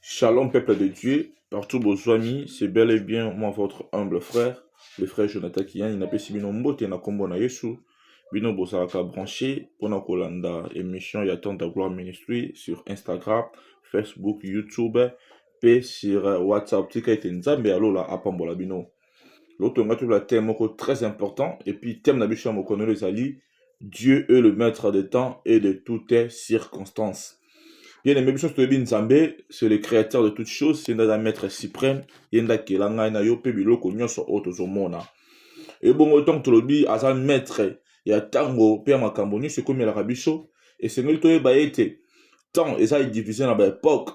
Shalom peuple de Dieu, partout vos amis, c'est bel et bien moi votre humble frère, le frère Jonathan Kiyan, il n'a pas si bino mbote na kombo na Yesu, bino bozalaka branché, pona kolanda émission ya Temps de Gloire Ministry sur Instagram, Facebook, YouTube, pe sur WhatsApp, tika ete nzambe alola apambola bino. L'autre nga tout la thème moko très important, et puis thème na bicho mokono les ali, Dieu est le maître des temps et de toutes circonstances. Bien aimé, biso toyebi Nzambe, c'est le créateur de toutes choses, c'est un maître suprême, yenda kelanga na yo pe biloko nyonso oyo tozomona. Et bon autant tolobi aza maître ya tango pe ya makambo nyonso ekomelaka biso, esengeli toyeba ete temps eza divisé na ba époque,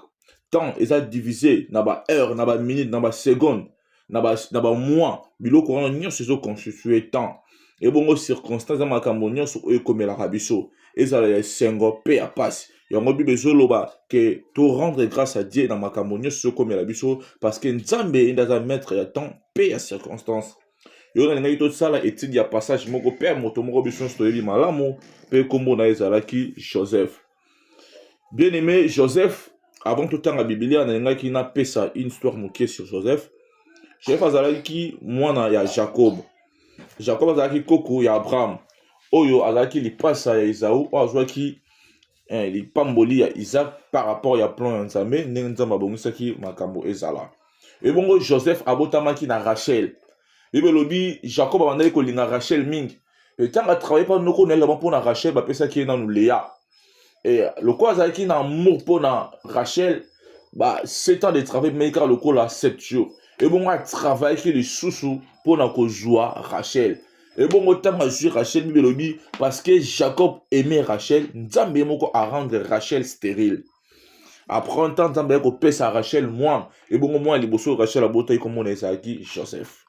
temps eza divisé na ba heure, na ba minute, na ba seconde, na ba mois, biloko wana nyonso ezoconstitue temps. Et bongo circonstance ya makambo nyonso oyo ekomelaka biso, ezala ya esengo pe ya pasi. Yango Bible ezoloba que to rendre grâce à Dieu dans makambo nyonso komela biso parce que Nzambe ndaza maître ya temps pe ya circonstance. Yo na ngai to sala étude ya passage moko pe moto moko biso toyebi malamu pe kombo na ezalaki Joseph. Bien aimé Joseph, avant tout temps la Bible na ngai ki na pesa une histoire moké sur Joseph. Joseph azalaki mwana ya Jacob. Jacob azalaki koko ya Abraham. Oyo azalaki lipasa ya Esaü, o azwaki il pamboli ya Isaac par rapport ya plan ya Nzambe ndenge Nzambe abongisaki makambo ezala. Et bongo Joseph abotamaki na Rachel. Bible lobi Jacob abandaki kolinga Rachel mingi. Et tant a travaillé pas noko na laba pour na Rachel ba pesa ki na Léa. Et le quoi azalaki na amour pour na Rachel ba 7 ans de travail mais car le ko la 7 jours. Et bongo a travaillé ki les sous pour na ko joie Rachel. Et bon, autant sur Rachel, Bibelobi, parce que Jacob aimait Rachel, Nzambe moko a rendre Rachel stérile. Après un temps, Nzambe ko pèse à Rachel moins. Et bon, moi, les bosso Rachel a boté comme on est aquí Joseph.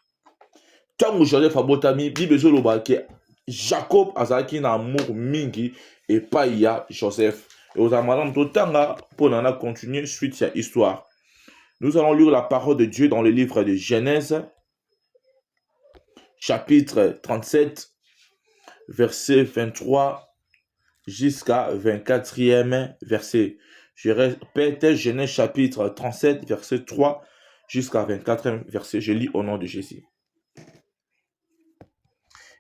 Tant que Joseph a botami, Bibezoloba que Jacob a zaki na amour mingi et pas ya Joseph. Et aux amalams totanga pour nana continuer suite à histoire. Nous allons lire la parole de Dieu dans le livre de Genèse. Chapitre 37, verset 23 jusqu'à 24e verset. Je répète, Genèse chapitre 37, verset 3 jusqu'à 24e verset. Je lis au nom de Jésus.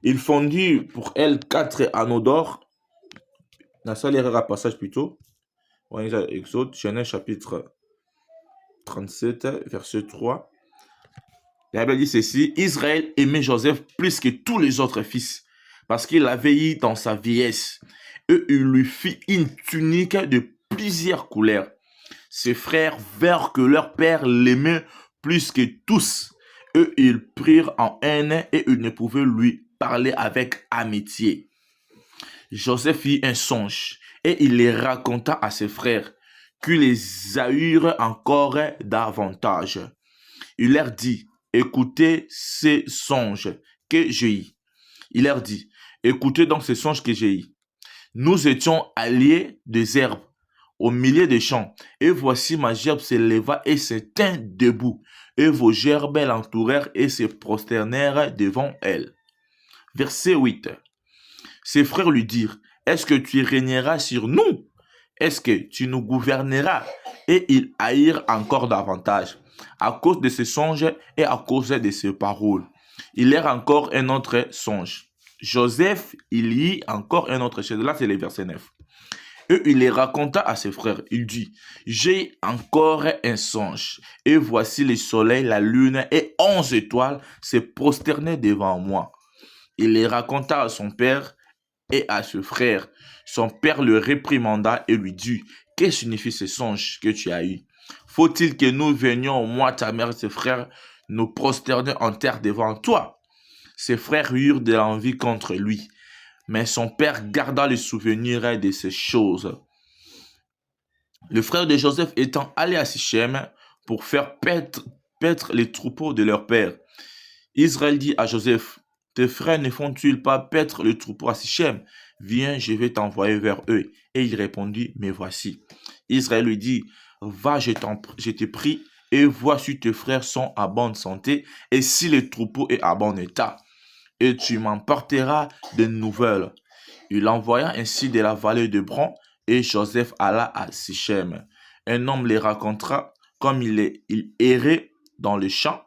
Il fondit pour elle 4 anneaux d'or. Dans ça, les passage plutôt. Exode, Genèse chapitre 37, verset 3. La Bible dit ceci, Israël aimait Joseph plus que tous les autres fils, parce qu'il avait eu dans sa vieillesse, et il lui fit une tunique de plusieurs couleurs. Ses frères virent que leur père l'aimait plus que tous, et ils prirent en haine et ils ne pouvaient lui parler avec amitié. Joseph fit un songe, et il les raconta à ses frères, qui les haïrent encore davantage. Il leur dit, écoutez ces songes que j'ai eus. Il leur dit, écoutez donc ces songes que j'ai eus. Nous étions alliés des herbes, au milieu des champs, et voici ma gerbe se leva et se tint debout, et vos gerbes l'entourèrent et se prosternèrent devant elle. Verset 8. Ses frères lui dirent, est-ce que tu régneras sur nous? Est-ce que tu nous gouverneras? Et ils haïrent encore davantage à cause de ces songes et à cause de ces paroles. Il y a encore un autre songe. Joseph, il y a encore un autre songe. Là, c'est le verset 9. Et il les raconta à ses frères. Il dit, j'ai encore un songe. Et voici le soleil, la lune et 11 étoiles se prosternaient devant moi. Il les raconta à son père et à ses frères. Son père le réprimanda et lui dit, que signifie ce songe que tu as eu? Faut-il que nous venions, moi, ta mère et ses frères, nous prosterner en terre devant toi? Ses frères eurent de l'envie contre lui, mais son père garda le souvenir de ces choses. Le frère de Joseph étant allé à Sichem pour faire paître les troupeaux de leur père, Israël dit à Joseph, tes frères ne font-ils pas paître le troupeau à Sichem? Viens, je vais t'envoyer vers eux. Et il répondit, me voici. Israël lui dit, va, je te prie, et vois si tes frères sont à bonne santé, et si le troupeau est à bon état, et tu m'emporteras de nouvelles. Il envoya ainsi de la vallée de Bron, et Joseph alla à Sichem. Un homme les rencontra comme il errait dans le champ,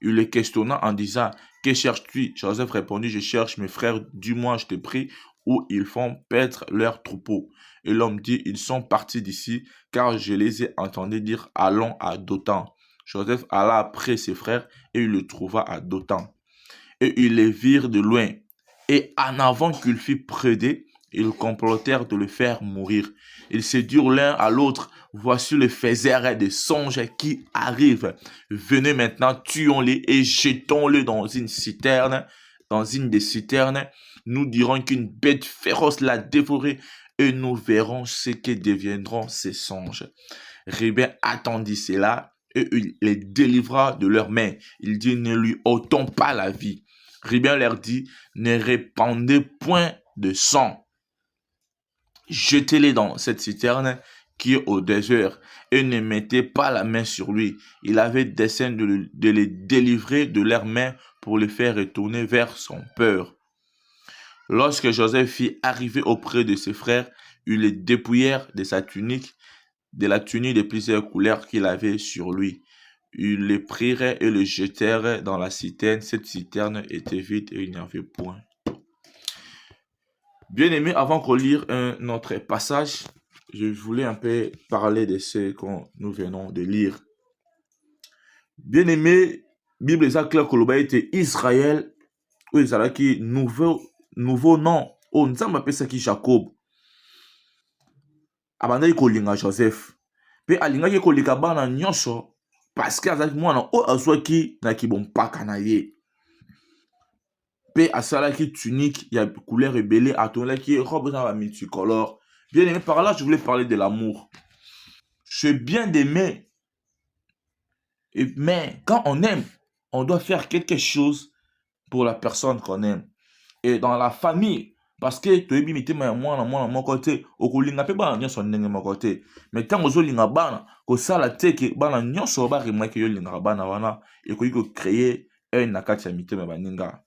il le questionna en disant, que cherches-tu? Joseph répondit, je cherche mes frères, dis-moi, je te prie, où ils font paître leurs troupeaux. Et l'homme dit, ils sont partis d'ici, car je les ai entendus dire, allons à Dothan. Joseph alla après ses frères, et il le trouva à Dothan. Et ils les virent de loin. Et en avant qu'il fût près d'eux, ils complotèrent de le faire mourir. Ils se dirent l'un à l'autre, voici le faiseur des songes qui arrive. Venez maintenant, tuons-les et jetons-les dans une citerne, dans une des citernes. Nous dirons qu'une bête féroce l'a dévoré et nous verrons ce que deviendront ces songes. Rubin attendit cela et il les délivra de leurs mains. Il dit, ne lui ôtons pas la vie. Rubin leur dit, ne répandez point de sang. Jetez-les dans cette citerne qui est au désert et ne mettez pas la main sur lui. Il avait dessein de les délivrer de leurs mains pour les faire retourner vers son père. Lorsque Joseph fit arriver auprès de ses frères, ils le dépouillèrent de sa tunique, de la tunique de plusieurs couleurs qu'il avait sur lui. Ils le prirent et le jetèrent dans la citerne. Cette citerne était vide et il n'y avait point. Bien aimé, avant qu'on lise un autre passage, je voulais un peu parler de ce que nous venons de lire. Bien aimé, Bible est clair que le était Israël, ou Israël qui nouveau nom, on nous appelle ça qui Jacob. Abandonné kolinga Joseph. Pe alinga ki kolika bana nyonso parce que azaki mwana o azwaki na kibompaka na ye. Pe asalaki tunique ya couleur ébélée, atonaki robe dans la multicolore. Bien aimé, par là je voulais parler de l'amour. C'est bien d'aimer. Mais quand on aime, on doit faire quelque chose pour la personne qu'on aime. Et dans la famille, parce que tu es bimité moi mon côté okolinga pe bana nyonso ndenge mon côté mais tant ozolinga bana ko sala teke bana nyonso ba remaki yo linga bana wana et ko créer un nakati ya mitema baninga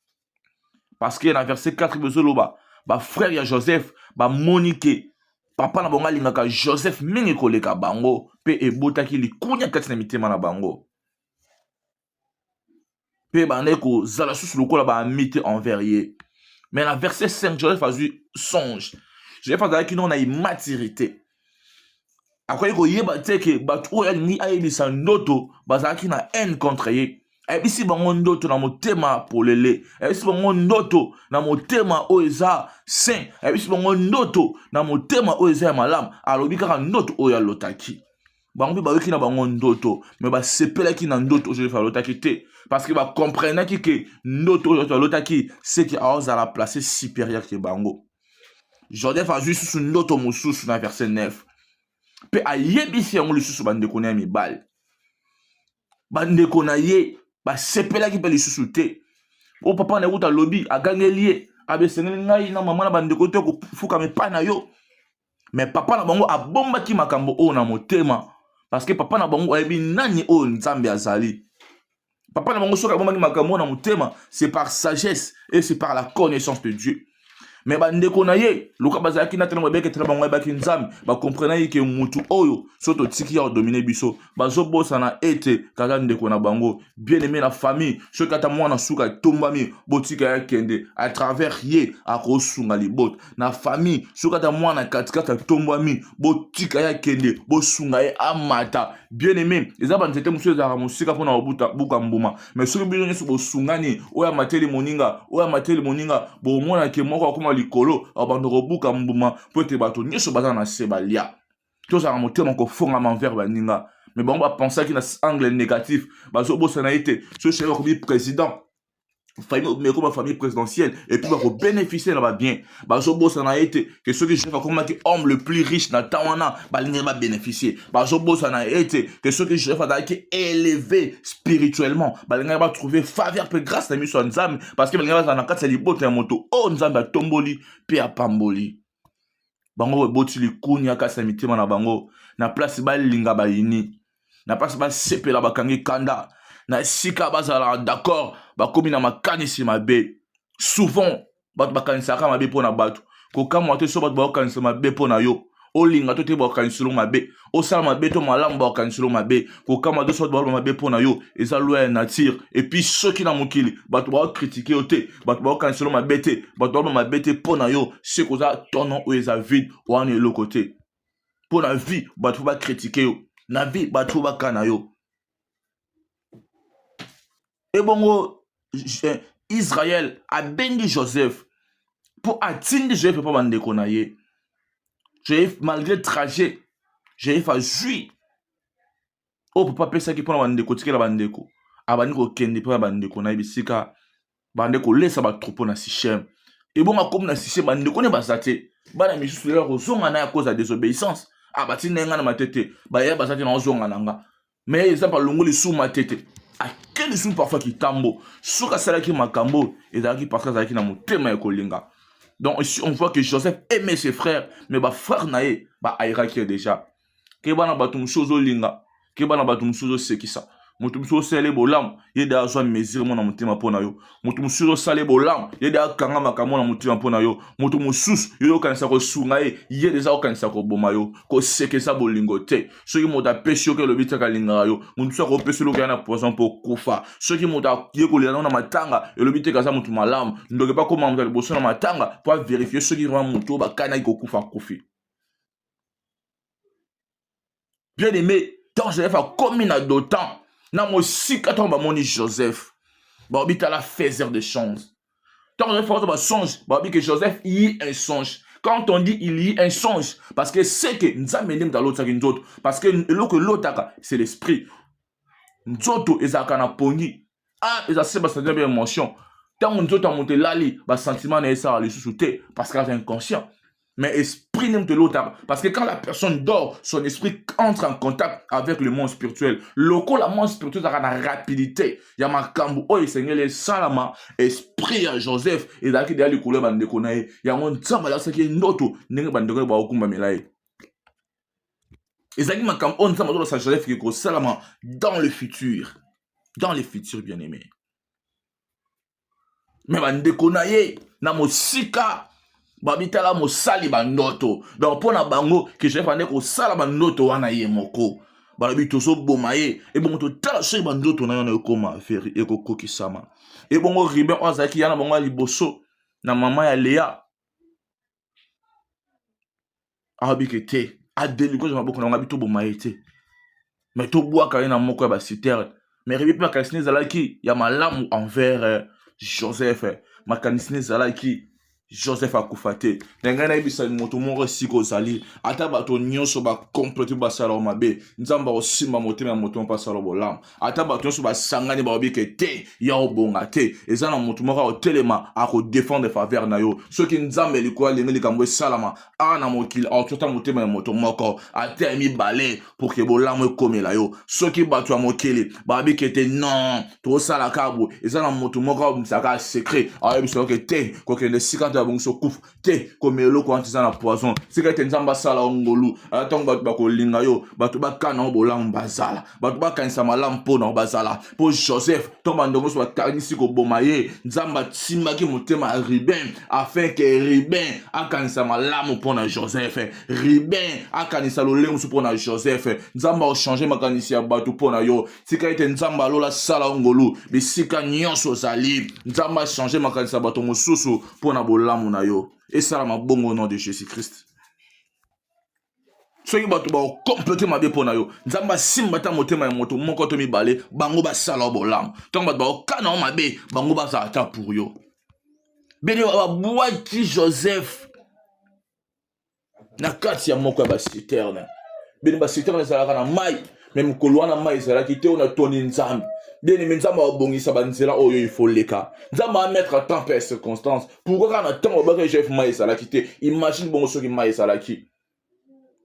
parce que dans verset 4 bezoloba ba frère ya Joseph ba Monique papa na bonga linga ka Joseph mingi koleka bango pe ebotaki likunya kati na mitema na bango pe bana ko zala susu lokola ba mité envers ye. Mais dans verset 5, Joseph a eu songe. Joseph a dit qu'il a une maturité. Après, il a dit que il a eu son noto, il a haine contre lui. Et puis, si on a noto dans mon thème pour le lait, et puis, si on a noto dans mon thème où il a saint, et puis, si on a noto dans mon thème où il a malam, alors il y a un noto où il a l'otaki. Bango ba wiki na bango ndoto mais ba sepela ki na ndoto je fa lotaki te parce que ba comprendre que ndoto lotaki c'est qui a osé la placer supérieur que bango. Joseph a juste sous ndoto mususu na verset 9 pe ayebisi yango lisusu bandeko na mibali bandeko na ye ba sepela ki pe lisusu te o papa na uta lobby agangeli abesengeli ngai na mama na bandeko te ko fuka me pa na yo mais papa na bango abomba ki makambo o na motema. Parce que papa na bango ayebi nani o nzambe azali. Papa na bango soka bomba ki makambo na motema, c'est par sagesse et c'est par la connaissance de Dieu. Mais bandeko na ye, luka bazaki na tena mobeke tena bango ba ki nzambe, ba comprendre ke mutu oyo soto tiki ya dominer biso. Bazo bosa na ete kaka ndeko na bango, bien aimé la famille, soki ata mwana suka tombami, botika ya kende à travers ye akosunga libot. Na famille, soki ata mwana katikata tombami, botika ya kende, bosunga ye amata. Bien aimé, ezaba nzete musu ezaka musika pona obuta buka mbuma. Mais soki bino nyeso bosungani, oya mateli moninga, bo mwana ke moko akoma likolo abandoko buka mbuma po ete bato nyonso baza na se balia tozala motema kofongama envers baninga mais bango bapensaki na angle négatif bazobosana ete so chéri bakomi président famille comme famille présidentielle et puis bénéficier na ba bien bazobosana ete que ceux qui chef akomaki homme le plus riche na tawana balingi ba bénéficier bazobosana ete que ceux qui chef adaki élevé spirituellement balingi ba trouver faveur pe grâce na miso nzambe parce que balingi ba na kati libote ya moto o nzambe atomboli pe apamboli bango boti likunya kati na mitema na bango na place balinga bayini na place ba sepela bakangi kanda na sika bazala d'accord bakomi na makanisi mabe souvent bato bakanisaka mabe pona bato kokamwa te so bato bakanisa mabe pona yo olinga to te bakanisolo mabe osala mabe to malamu bakanisolo mabe kokama de sorte mabe pona yo eza loi ya nature et puis soki na mokili bato ba critiquer yo te bato ba kanisolo mabe te bato ba mabe te pona yo c'est koza tono o eza vide wana eloko te pona vie bato ba critiquer yo na vie bato ba kana yo et bongo Israël a bengi Joseph pour atteindre Joseph pour bandeko na ye Joseph malgré trajet Joseph a joui o papa pesa ki pona bandeko tikela bandeko abandiko kende pona bandeko na bisika bandeko lesa ba troupeau na Sichem et bon comme na Sichem bandeko ne basate bana misusu le kozonga na à cause de désobéissance abati nenga na matete ba ya basate na ozonga nanga mais ça par longo le sous matete à quel sous parfois qui tambo soka sala ki makambo et daki parce que zaki na motema ekolinga. Donc ici on voit que Joseph aimait ses frères mais ba frère nae ba airaki déjà ke bana batum sozo linga ke bana batum sozo sekisa mutum so sele bolam yede azwa mesure mona motema pona yo mutum so sale bolam yede akanga makambo na motema pona yo mutum sus yo kanisa ko sunga yede za kanisa ko boma yo ko sekesa bolingo te soki moda pesio ke lobita kalinga yo mutum so ko pesio lo kana poison pour kufa soki moda yeko lena na matanga e lobite kaza mutum malam ndoke pas comment moda boso na matanga pour vérifier soki vraiment muto ba kana ko kufa kufi. Bien aimé, tant Joseph a commis na d'autant na mo sika to ba moni Joseph ba obita la faiseur de songe tant Joseph a ba songe ba obi que Joseph y un songe. Quand on dit il y un songe parce que c'est que nous amenons dans l'autre nzoto parce que l'autre c'est l'esprit nzoto ezaka na pongi ah eza se ba sentir bien émotion tant nzoto a monté lali ba sentiment na esa le sous-souté parce que c'est inconscient. Mais esprit n'aime de l'autre. Parce que quand la personne dort, son esprit entre en contact avec le monde spirituel. Le monde spirituel a la rapidité. Il y a ma kambu. Oh, il s'est les salama. Esprit à Joseph. Et là, il y a les couleurs de konaï. Il y a mon tsama là, c'est qui est noto. N'est pas de quoi okumba melaï. Et ça qui m'a kambu. On tsama dans Joseph qui est salama dans le futur. Dans le futur, bien aimé. Mais bande konaï. Na mo sika. Babitala mosali bandoto donc pona bango que je fane ko sala bandoto wana ye moko balabito so bomaye et bon to tala so bandoto na yona koma feri e ko kokisama et bongo ribe ozaki yana bongo liboso na mama ya Léa abikete adeli ko je maboko na ngabito bomaye te mais to boa ka na moko ya ba citerne mais ribe pa kasine zalaki ya malamu envers Joseph makanisine zalaki Joseph a koufate. N'engana ibisa moto mongo siko zali. Ata bato nyonso ba complète ba sala mabe. Nzamba osimba motema moto pa sala bolam. Ata bato nyonso ba sangani ba obike te ya obonga te. Ezana moto mongo o telema a ko défendre faveur na yo. Soki nzambe liko lengeli kamwe salama. Ana mokil a tota motema moto moko. Ata mi balé pour que bolam ekomela yo. Soki bato a mokili ba obike te non. To sala kabu. Ezana moto mongo msaka secret. A biso ke te ko ke ne sikanta bonso kouf te comme eloko antiza na poison sika te nzamba sala ngolu atango bato bakolinga yo bato bakana bolang bazala bato bakanisa malamu pona bazala po Joseph tomba ndongo so bakanisi ko bomaye nzamba timaki motema Ruben afin que Ruben akanisa malamu pona Joseph Ruben akanisa lolengo so pona Joseph nzamba o changer makanisi ya bato pona yo sika te nzamba lola sala ngolu bisika nyonso zali nzamba changer makanisa bato mosusu pona bolamu na yo et ça ma bongo au nom de Jésus-Christ. Soki bato ba compléter ma be pona yo nzamba simba ta motema ya moto moko to mibale bango ba sala bolam tant bato ba kana ma be bango ba za ata pour yo bene ba boaki Joseph na kati ya moko ba citerne bene ba citerne za la na mai même kolwana mai za la kite ona toni nzambe bien aimé nzamba obongisa banzela oyo il faut leka nzamba a mettre à temps per circonstance pourquoi quand on temps ba Joseph mai za la kite imagine bongo soki mai za la ki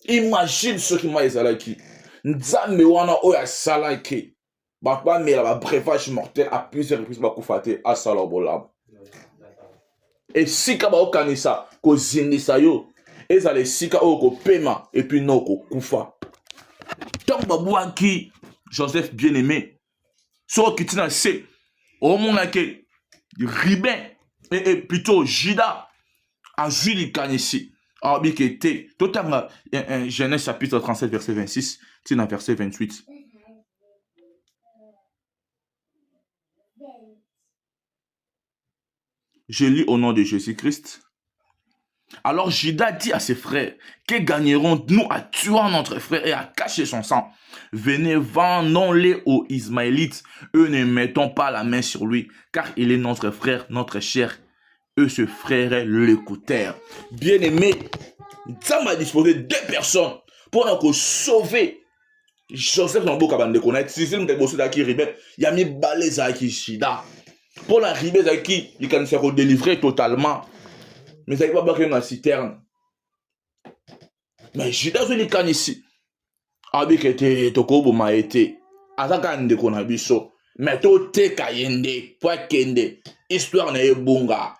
imagine soki mai za la ki nzambe wana oyo asala ki ba mela ba breuvage mortel à plusieurs reprises ba kufate a sala bolam et sika ba okanisa ko zindisa yo ezale sika oyo ko pema et puis non ko kufa donc ba bouaki Joseph bien aimé so kitina se au monde que Ruben et plutôt Juda a Julie Kanisi Abikete, totanga Genèse chapitre 37 verset 26, c'est dans verset 28. Je lis au nom de Jésus-Christ. Alors Judas dit à ses frères, que gagnerons-nous à tuer notre frère et à cacher son sang? Venez, vendons-les aux Ismaélites, eux ne mettons pas la main sur lui, car il est notre frère, notre chair. Eux, ce frère, l'écoutèrent. Bien-aimé, ça m'a disposé 2 personnes pour sauver Joseph Namboka Bandekona. Si c'est le bossé d'Aki Ribet, il y a mis balais à Aki Shida. Pour la Ribet d'Aki, il can se redélivrer totalement. Mais ça n'est pas baké dans la citerne. Mais Judas, il can ici. Abik était, Tokobo m'a été. Azaka Ndekona Biso. Mais to te kayende, po kende. Histoire na bunga.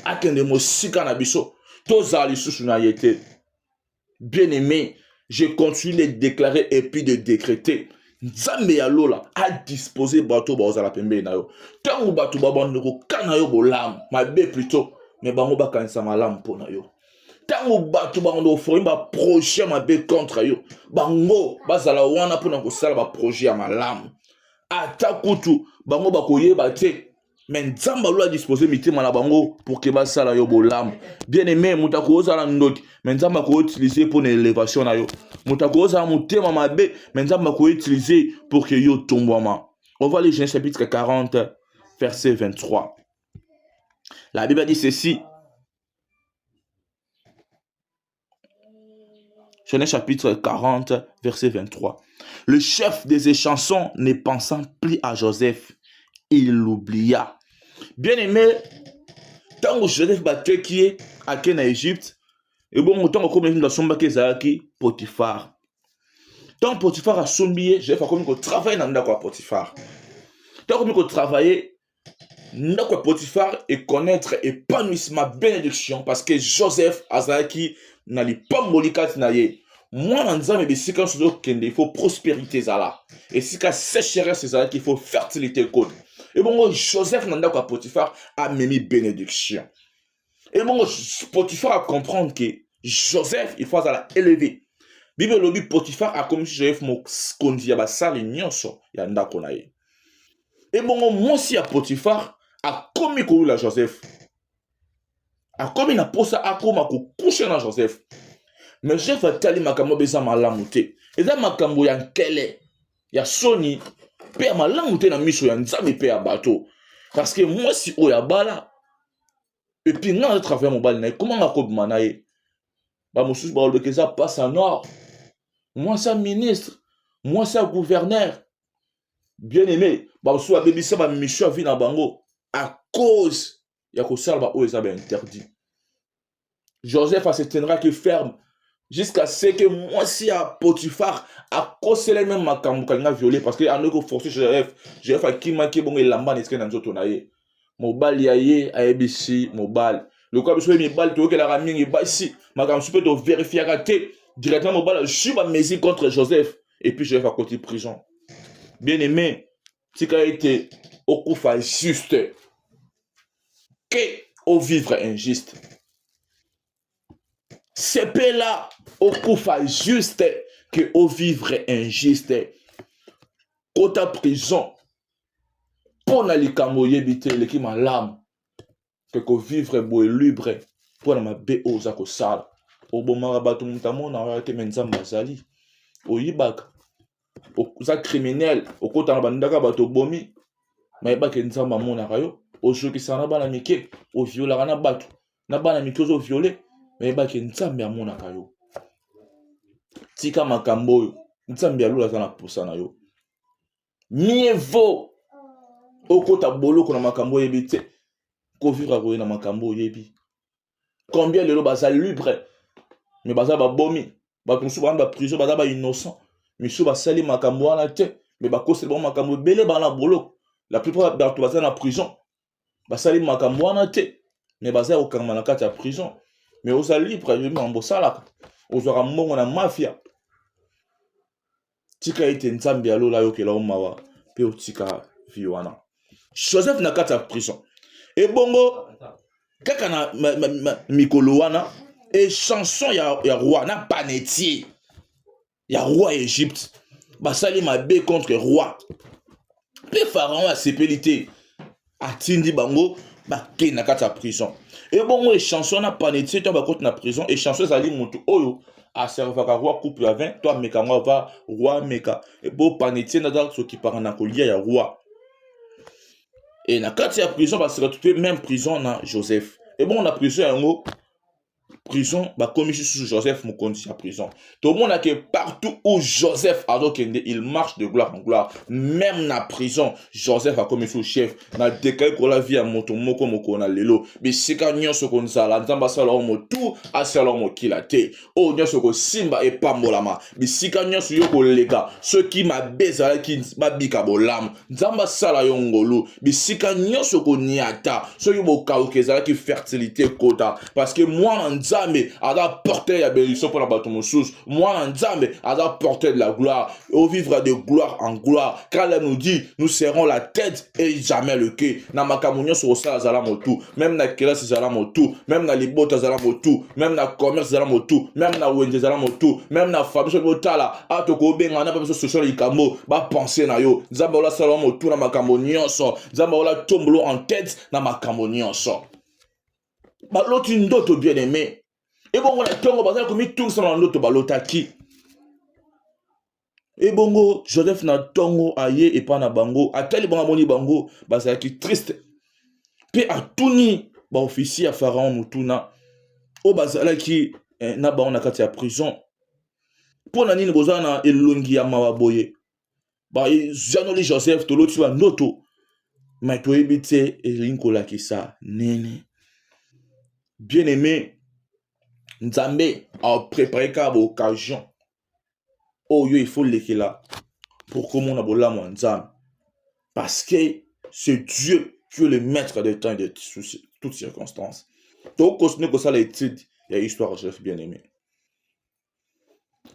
Akende mo sika na biso. To zali susu na yete. Bien aimé, je continue de déclarer et puis de décréter. Nzambe ya lola a disposé bato ba ozala pembe na yo. Tango bato ba bandeko kana yo bolam, mabe plutôt, mais bango ba kanisa malam po na yo. Tango bato ba ndo ofori ba projet mabe contre yo. Bango bazala wana po na ko sala ba projet ya malam. Ata kutu bango ba koyeba te. Mais Nzamba lui a disposé mitema na bango pour que basala yo bolam. Bien aimé, mutako ozala ndoki, mais Nzamba ko utiliser pour l'élévation na yo. Mutako ozala mutema mabe, mais Nzamba ko utiliser pour que yo tomboma. On va aller Genèse chapitre 40 verset 23. La Bible dit ceci. Genèse chapitre 40 verset 23. Le chef des échansons ne pensant plus à Joseph, il l'oublia. Bien aimé, tant que Joseph battait qui est à en Égypte, et bon, tant que comme dans son bac Zaki Potiphar. Tant Potiphar a son billet, Joseph a comme travailler dans le Potiphar. Tant que travailler dans le Potiphar et connaître épanouissement, bénédiction, parce que Joseph Azaki n'allait pas molikat naye. Moi, dans Nzambe, si quand il faut prospérité zala, et si quand sécheresse zala, qu'il faut fertilité code. Et bon, Joseph Nanda kwa Potiphar a mis bénédiction. Et bon, Potiphar a comprendre que Joseph, il faut élever. Bible lobby Potiphar a comme si Joseph mo kondia ba sali nyonso ya ndako na ye. Et bon, moi si a Potiphar a commis la Joseph. A commis na posa a koma ko coucher na Joseph. Mais Joseph a tali makambo beza malamu te. Eza makambo ya nkele ya soni. Pe malamu te na miso ya Nzambe pe ya bato. Parce que moi si oya bala et puis na de travers mon bal na comment nga ko bimana ye. Ba mosusu ba olobeka eza passe en or. Moi ça ministre, moi ça gouverneur. Bien aimé, ba mosusu ba bebisa ba mission vie na bango à cause ya ko sala ba o eza ba interdit. Joseph a se tiendra que ferme jusqu'à ce que moi si à Potiphar a causé les mêmes makambo quand il a violé parce que en eux forcé Joseph a qui manqué bon il lamba n'est-ce que dans autres naïe mobile yaye a ABC mobile le quoi besoin de mobile tu que la ramine est ici makambo super de vérifier raté directement mobile je suis mesure contre Joseph et puis Joseph à côté prison. Bien aimé, si qu'a été au coup juste que au vivre injuste. C'est là au coup juste que au vivre injuste. Kota prison. Pour n'aller kamoye bite le qui m'a l'âme. Que ko vivre boy libre. Pour na be oza ko sala. O bomara batu mutamo na arate menzamba zali. O yibaka. O za criminel. O kota na bandaka bato bomi. Ma yibaka nzamba mona kayo. O joki sana bana mike. O viola na batu. Na bana mike ozo violé. Mais ba ke Nzambe amonaka yo. Tika makambo yo. Nzambe alola za na posa na yo. Mieux vaut okota boloko na makambo yebi te. Ko vivre ko na makambo yebi. Combien lelo baza libre. Mais baza ba bomi. Ba konsu ba prison baza ba innocent. Mais so ba sali makambo wana te. Mais ba koseli ba makambo belé ba na boloko. La plupart ba baza na prison. Ba sali makambo wana te. Mais baza au kama na kati ya prison. Mais aux alliés, probablement en bossala, aux aramons on a mafia. Tika ite Nzambe alo la yo ke la omawa, pe o tika viwana. Joseph na kata prison. Et bongo, kaka na mikolo wana, et chanson ya roi na panetier ya roi Égypte basali mabe contre roi pe pharaon asepeli atindi bango bakei na kati ya prison et bongo e chanson na panetier to bakoti na prison et chanson ezali motu oyo aservaka roi coupe ya vin to ameka ngo ava roi meka et bo panetier naza sokipaka na kolia ya roi et na kati ya prison baseretrouve même prison na Joseph et bon na prison yango prison bakomi sous Joseph mokonzi ya prison tout le monde a que partout où Joseph azokende il marche de gloire en gloire même na prison Joseph a commis sous chef na décalé ko la vie à moto moko moko na lelo bisika nyonso ko nzala nzamba sala mo tout asala mo kilate o nyonso ko simba et pambolama bisika nyonso yo ko lega ceux qui m'a bezala qui babika bolam nzamba sala yo ngolu bisika nyonso ko niata ceux qui bo kaukezala qui fertilité kota parce que moi nzambe aza porter ya bénédiction pour la bato mosusu moi nzambe aza porter de la gloire au vivre de gloire en gloire car elle nous dit nous serons la tête et jamais le quai na makambo nyonso osala zala motu même na kelasi zala motu même na libota zala motu même na commerce zala motu même na wenze zala motu même na famille botala atoko benga na pas social likambo ba penser na yo nzambe ola sala motu na makambo nyonso nzambe ola tombolo en tête na makambo nyonso baloti ndoto bien aimé et bongo na tongo bazala komi tungisa na ndoto balotaki et bongo Joseph na tongo aye et pas na bango atali bango moni bango bazalaki triste pe atuni ba officier ya pharaon mutuna o bazalaki na bango na kati ya prison pona nini bozala na elongi ya mawa boye ba janoli Joseph toloti ba ndoto mais toyebi te elingi kolakisa nene bien aimé Nzambe a préparé ka ba occasion oh yo il faut lekela pour comment on a bola mo Nzambe parce que c'est Dieu qui est le maître des temps et de toutes circonstances donc continuer comme ça l'étude il y a histoire de Joseph bien aimé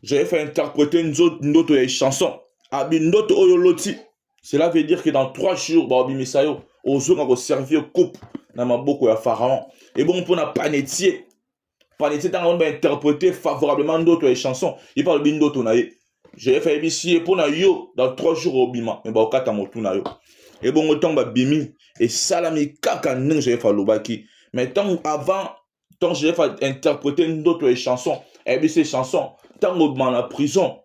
j'ai fait interpréter une autre chanson abi ndoto oyo loti cela veut dire que dans 3 jours ba obimisayo ozo ko servir coupe na maboko ya pharaon et bon pour na panetier on va interpréter favorablement d'autres chansons. Il parle bien d'autres naïe. J'ai fait ici pour na yo dans 3 jours au bima. Mais bah au kata motu na yo. Et bon autant ba bimi et salami kaka ning j'ai fait lobaki. Mais tant avant tant j'ai fait interpréter d'autres chansons. Et bien ces chansons tant au dans la prison.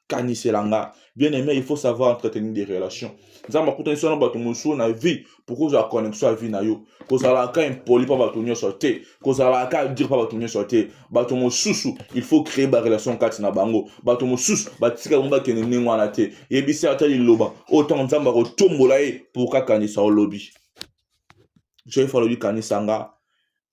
Kaniselanga. Bien aimé, il faut savoir entretenir des relations. Nous avons écouté sur notre musu na vie pour que vous ayez connexion à vie na yo. Que ça la ka impoli pas bato nyo sorté. Que ça la ka dire pas bato nyo sorté. Bato musu, il faut créer ba relation kati na bango. Bato musu, batika ngomba kene ningwana te. Yebisi atali loba. Autant nzamba ko tombola e pour ka kanisa o lobby. Je vais faire le kanisanga.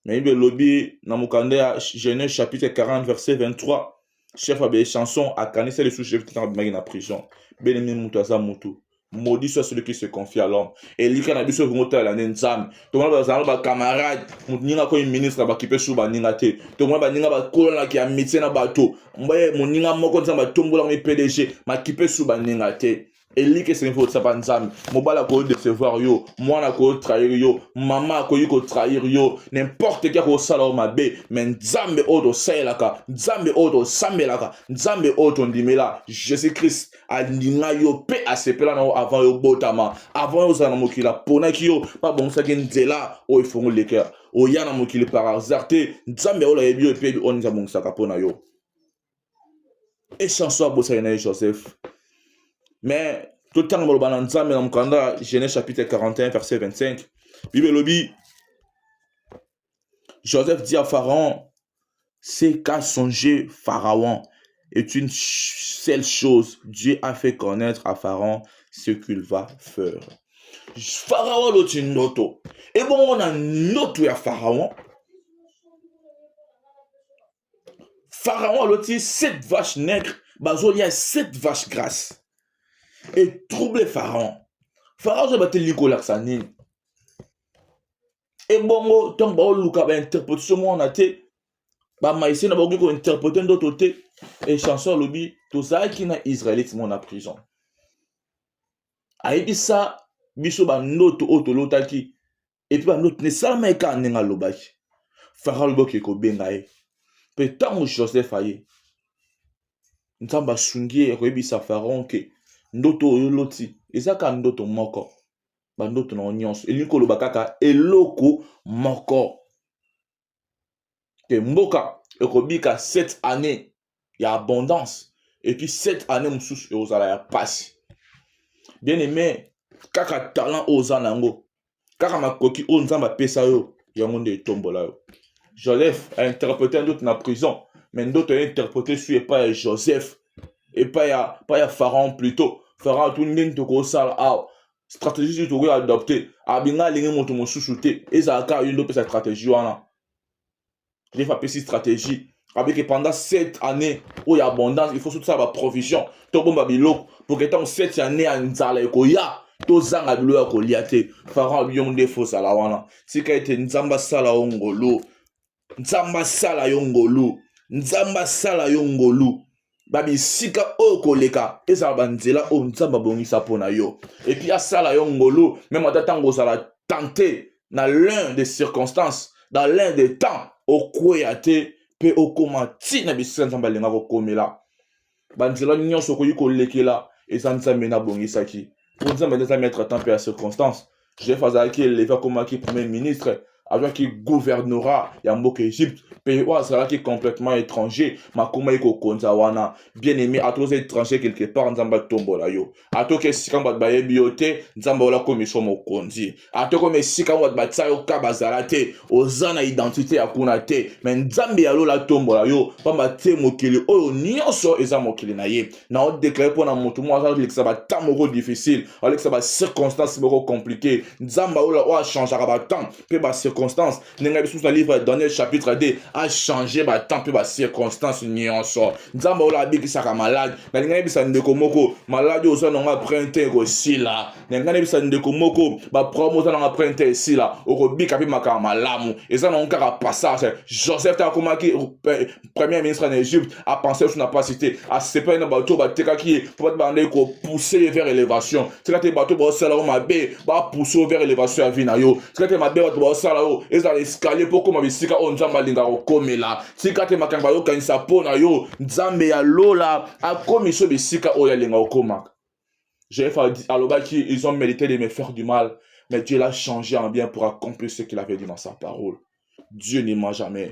Mais il lobby na mukande ya Genèse chapitre 40 verset 23. Chef a des chansons à Kanisa les sous-chefs qui sont en prison. Bénémoine Moutaza Moutou. Maudit soit celui qui se confie à l'homme. Et lui, quand a vu ce remonter à la Nenzam, tout le monde va avoir camarade, Moutinga comme ministre, qui peut sous Baningate. Tout le monde va avoir colonne qui a médecin à bateau. Mon ninga moko nzamba tombola mi PDG, ma qui peut sous Baningate. Et lui qui se fait ça banzam, mobala ko décevoir yo, moi na ko trahir yo, maman ko trahir yo, n'importe qui ko sala ma be, mais nzambe odo saelaka, nzambe odo sambelaka, nzambe odo ndimela, Jésus-Christ a ninga yo pe asepela na avant yo botama, avant yo zana mokila pona ki yo, pas bon ça gen nzela o ifongo leka, o yana mokili par hasard te, nzambe ola yebi yo pe on nzambe saka pona yo. Et chanson bossa na Joseph. Mais tout le temps, dans Genèse chapitre 41, verset 25, Bible lobby, Joseph dit à Pharaon, c'est qu'a songé Pharaon est une seule chose. Dieu a fait connaître à Pharaon ce qu'il va faire. Pharaon l'autre noto. Et bon, on a noté à Pharaon. Pharaon l'autre 7 vaches nègres, il y a 7 vaches grasses. Et troublé Pharaon. Pharaon se battait Nicolas Sanin. Et bon, tant que Luka va interpréter ce mot en athée, maïsé n'a pas pu interpréter d'autres côtés. Et chanson lobby, tout ça qui n'a Israélite mon en prison. Aïe ça, biso ba note auto lotaki. Et puis ba note ne sa meka nenga lobaki. Pharaon lobo ki ko bengae. Mpe ntango Joseph aye, Nzambe asungi ye akoyebisa Pharaon ke ndoto oyo oloti eza kaka ndoto moko. Bandoto na nyonso elingi koloba kaka eloko moko. Ke mboka ekobika 7 années ya abondance et puis 7 années mosusu ekozala ya pasi. Bien aimé, kaka talent oza nango, kaka makoki oyo Nzambe apesa yo, yango nde etombola yo. Joseph a interprété ndoto na prison, mais ndoto a interprété sur epai ya Joseph, epai ya Pharaon plutôt. Pharaon tout ndenge tokosala awa, stratégie tokoki adopté, abinga alingi moto mosusu te, ezalaka yo nde opesa stratégie wana. Joseph apesi stratégie, avec pendant 7 années où il y a abondance, il faut surtout ça la provision. To bomba biloko pour que tant 7 années en nzala ekoya, to zanga biloko koliate. Pharaon bion defo sala wana. Sika ete nzamba sala ongolo. Nzamba sala yongolo. Nzamba sala yongolo. Babi sika o koleka, eza banzela o nzamba bongisa pona yo. Et puis a sala yongolo, même atango sala tenté dans l'un des circonstances, dans l'un des temps, au kouéate, pe okoma ti na bisika Nzambe alinga kokomela. Banzela nyonso koyi kolekela, eza Nzambe na bongisaki. Pour Nzambe neza mettre temps pe à circonstance. Joseph azalaki élevé comme qui premier ministre, avec qui gouvernera ya mboka Égypte. Pe wa azalaki complètement étranger, makoma iko konza wana. Bien aimé, à tous étrangers quelque part Nzambe tombola yo. Ato ke sika bat baye biote, Nzambe wala komisho mokonzi. Ato ko mesika wat batsa yo kabazalate, ozana identité ya kuna te, mais Nzambe ya lola tombola yo, pamba te mokili oyo nyonso eza mokili na ye. Na o déclarer pour na moto mo azali lekisa ba temps moko difficile, lekisa ba circonstances moko compliquées. Nzambe oyo a changé ba temps, pe ba circonstances. Nenga bisu na livre Daniel chapitre 2 a changé ba temps pe ba circonstances nyonso. Nzambe oyo abikisa ka malade, na nenga bisa ndeko moko malade ozo na printer ko sila. Nenga bisa ndeko moko ba promo na printer sila, okobika pe makama malamu. Eza na onka passage. Joseph ta komaki premier ministre en Égypte a pensé sur la capacité à séparer na bateau ba tekaki pour ba ndé ko pousser vers élévation. C'est quand bateau ba sala o mabe ba pousser vers élévation à vina yo. C'est quand mabe ba sala o eza escalier pour koma bisika o Nzamba linga ko komela. C'est quand makamba yo kanisa pona yo Nzambe ya lola a komisho bisika o ya linga ko koma. Joseph a dit à qu'ils ont mérité de me faire du mal, mais Dieu l'a changé en bien pour accomplir ce qu'il avait dit dans sa parole. Dieu ne ment jamais.